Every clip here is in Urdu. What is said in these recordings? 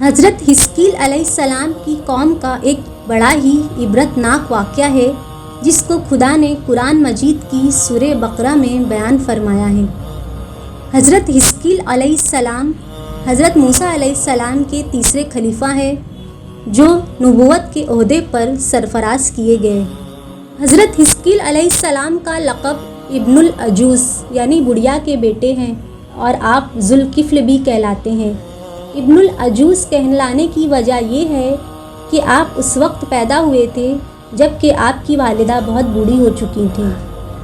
حضرت حزقیل علیہ السلام کی قوم کا ایک بڑا ہی عبرتناک واقعہ ہے جس کو خدا نے قرآن مجید کی سورہ بقرہ میں بیان فرمایا ہے۔ حضرت حزقیل علیہ السلام حضرت موسیٰ علیہ السلام کے تیسرے خلیفہ ہیں جو نبوت کے عہدے پر سرفراز کیے گئے۔ حضرت حزقیل علیہ السلام کا لقب ابن العجوز یعنی بڑھیا کے بیٹے ہیں اور آپ ذوالکفل بھی کہلاتے ہیں۔ ابن العجوز کہلانے کی وجہ یہ ہے کہ آپ اس وقت پیدا ہوئے تھے جب کہ آپ کی والدہ بہت بوڑھی ہو چکی تھیں،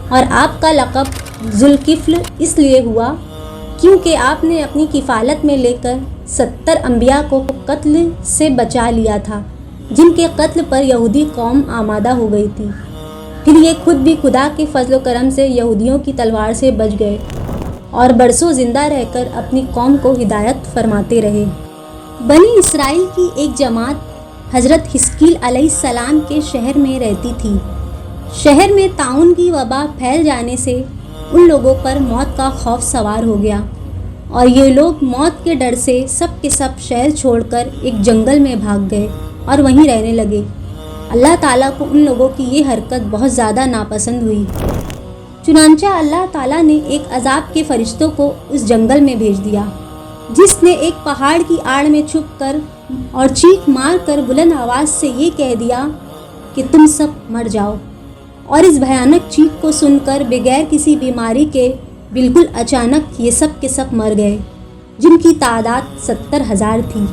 اور آپ کا لقب ذوالکفل اس لیے ہوا کیونکہ آپ نے اپنی کفالت میں لے کر 70 انبیاء کو قتل سے بچا لیا تھا جن کے قتل پر یہودی قوم آمادہ ہو گئی تھی۔ پھر یہ خود بھی خدا کے فضل و کرم سے یہودیوں کی تلوار سے بچ گئے اور برسوں زندہ رہ کر اپنی قوم کو ہدایت فرماتے رہے۔ بنی اسرائیل کی ایک جماعت حضرت حزقیل علیہ السلام کے شہر میں رہتی تھی۔ شہر میں طاعون کی وبا پھیل جانے سے ان لوگوں پر موت کا خوف سوار ہو گیا اور یہ لوگ موت کے ڈر سے سب کے سب شہر چھوڑ کر ایک جنگل میں بھاگ گئے اور وہیں رہنے لگے۔ اللہ تعالیٰ کو ان لوگوں کی یہ حرکت بہت زیادہ ناپسند ہوئی، چنانچہ اللہ تعالیٰ نے ایک عذاب کے فرشتوں کو اس جنگل میں بھیج دیا جس نے ایک پہاڑ کی آڑ میں چھپ کر اور چیخ مار کر بلند آواز سے یہ کہہ دیا کہ تم سب مر جاؤ، اور اس بھیانک چیخ کو سن کر بغیر کسی بیماری کے بالکل اچانک یہ سب کے سب مر گئے جن کی تعداد 70,000 تھی۔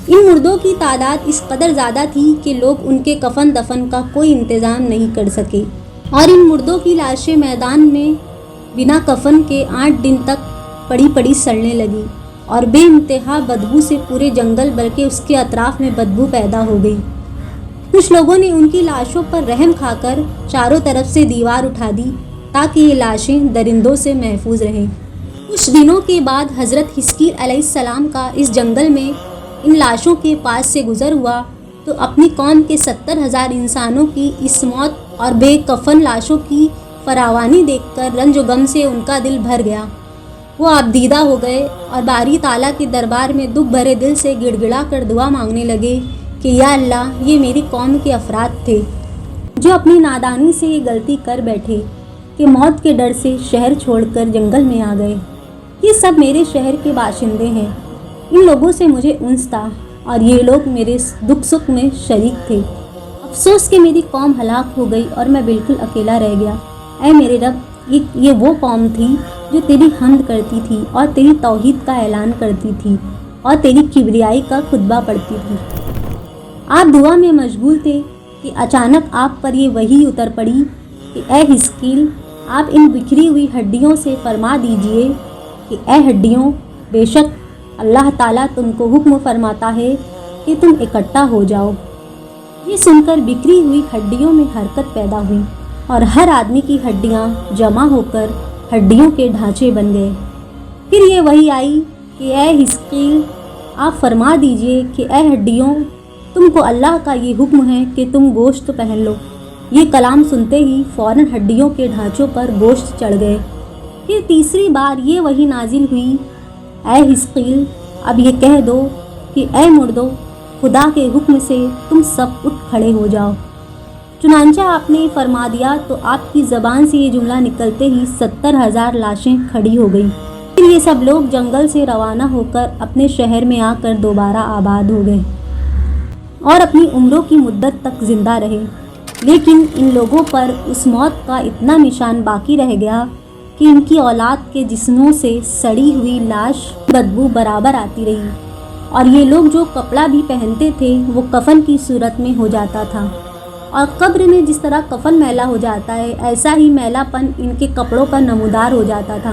ان مردوں کی تعداد اس قدر زیادہ تھی کہ لوگ ان کے کفن دفن کا کوئی انتظام نہیں کر سکے، اور ان مردوں کی لاشیں میدان میں بنا کفن کے 8 دن تک پڑی پڑی سڑنے لگی اور بے انتہا بدبو سے پورے جنگل بلکہ اس کے اطراف میں بدبو پیدا ہو گئی۔ کچھ لوگوں نے ان کی لاشوں پر رحم کھا کر چاروں طرف سے دیوار اٹھا دی تاکہ یہ لاشیں درندوں سے محفوظ رہیں۔ کچھ دنوں کے بعد حضرت حزقیل علیہ السلام کا اس جنگل میں ان لاشوں کے پاس سے گزر ہوا تو اپنی قوم کے 70,000 انسانوں کی اس موت اور بے کفن لاشوں کی فراوانی دیکھ کر رنج و غم سے ان کا دل بھر گیا۔ وہ آبدیدہ ہو گئے اور باری تعالیٰ کے دربار میں دکھ بھرے دل سے گڑ گڑا کر دعا مانگنے لگے کہ یا اللہ، یہ میری قوم کے افراد تھے جو اپنی نادانی سے یہ غلطی کر بیٹھے کہ موت کے ڈر سے شہر چھوڑ کر جنگل میں آ گئے۔ یہ سب میرے شہر کے باشندے ہیں، ان لوگوں سے مجھے انس تھا اور یہ لوگ میرے دکھ سکھ میں شریک تھے۔ افسوس کہ میری قوم ہلاک ہو گئی اور میں بالکل اکیلا رہ گیا۔ اے میرے رب، یہ وہ قوم تھی جو تیری حمد کرتی تھی اور تیری توحید کا اعلان کرتی تھی اور تیری کبریائی کا خطبہ پڑھتی تھی۔ آپ دعا میں مشغول تھے کہ اچانک آپ پر یہ وحی اتر پڑی کہ اے حزقیل، آپ ان بکھری ہوئی ہڈیوں سے فرما دیجئے کہ اے ہڈیوں، بے شک اللہ تعالیٰ تم کو حکم فرماتا ہے کہ تم اکٹھا ہو جاؤ۔ یہ سن کر بکھری ہوئی ہڈیوں میں حرکت پیدا ہوئی اور ہر آدمی کی ہڈیاں جمع ہو کر ہڈیوں کے ڈھانچے بن گئے۔ پھر یہ وحی آئی کہ اے حزقیل، آپ فرما دیجئے کہ اے ہڈیوں، تم کو اللہ کا یہ حکم ہے کہ تم گوشت پہن لو۔ یہ کلام سنتے ہی فوراً ہڈیوں کے ڈھانچوں پر گوشت چڑھ گئے۔ پھر تیسری بار یہ وحی نازل ہوئی، اے حزقیل، اب یہ کہہ دو کہ اے مردو، خدا کے حکم سے تم سب اٹھ کھڑے ہو جاؤ۔ چنانچہ آپ نے فرما دیا تو آپ کی زبان سے یہ جملہ نکلتے ہی 70,000 لاشیں کھڑی ہو گئیں۔ پھر یہ سب لوگ جنگل سے روانہ ہو کر اپنے شہر میں آ کر دوبارہ آباد ہو گئے اور اپنی عمروں کی مدت تک زندہ رہے۔ لیکن ان لوگوں پر اس موت کا اتنا نشان باقی رہ گیا کہ ان کی اولاد کے جسموں سے سڑی ہوئی لاش بدبو برابر آتی رہی، اور یہ لوگ جو کپڑا بھی پہنتے تھے وہ کفن کی صورت میں ہو جاتا تھا، اور قبر میں جس طرح کفن میلا ہو جاتا ہے ایسا ہی میلا پن ان کے کپڑوں پر نمودار ہو جاتا تھا۔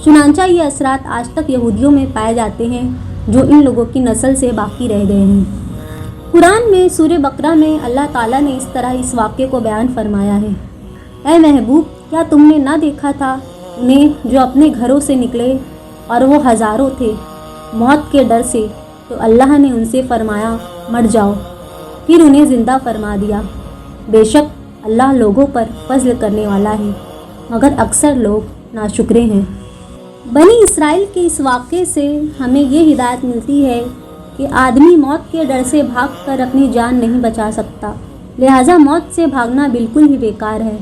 چنانچہ یہ اثرات آج تک یہودیوں میں پائے جاتے ہیں جو ان لوگوں کی نسل سے باقی رہ گئے ہیں۔ قرآن میں سورہ بقرہ میں اللہ تعالیٰ نے اس طرح اس واقعے کو بیان فرمایا ہے، اے محبوب، کیا تم نے نہ دیکھا تھا انہیں جو اپنے گھروں سے نکلے اور وہ ہزاروں تھے موت کے ڈر سے، تو اللہ نے ان سے فرمایا مر جاؤ، پھر انہیں زندہ فرما دیا۔ بے شک اللہ لوگوں پر فضل کرنے والا ہے، مگر اکثر لوگ ناشکرے ہیں۔ بنی اسرائیل کے اس واقعے سے ہمیں یہ ہدایت ملتی ہے کہ آدمی موت کے ڈر سے بھاگ کر اپنی جان نہیں بچا سکتا، لہٰذا موت سے بھاگنا بالکل ہی بیکار ہے۔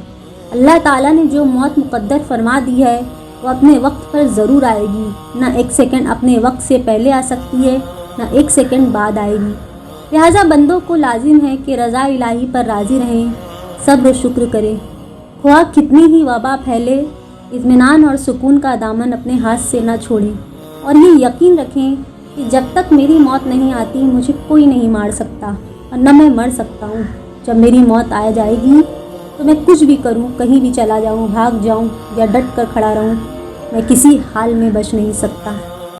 اللہ تعالیٰ نے جو موت مقدر فرما دی ہے وہ اپنے وقت پر ضرور آئے گی، نہ ایک سیکنڈ اپنے وقت سے پہلے آ سکتی ہے، نہ ایک سیکنڈ بعد آئے گی۔ لہٰذا بندوں کو لازم ہے کہ رضا الہی پر راضی رہیں، صبر و شکر کریں، خواہ کتنی ہی وبا پھیلے، اطمینان اور سکون کا دامن اپنے ہاتھ سے نہ چھوڑیں، اور یہ یقین رکھیں کہ جب تک میری موت نہیں آتی مجھے کوئی نہیں مار سکتا اور نہ میں مر سکتا ہوں۔ جب میری موت آ جائے گی تو میں کچھ بھی کروں، کہیں بھی چلا جاؤں، بھاگ جاؤں یا ڈٹ کر کھڑا رہوں، میں کسی حال میں بچ نہیں سکتا۔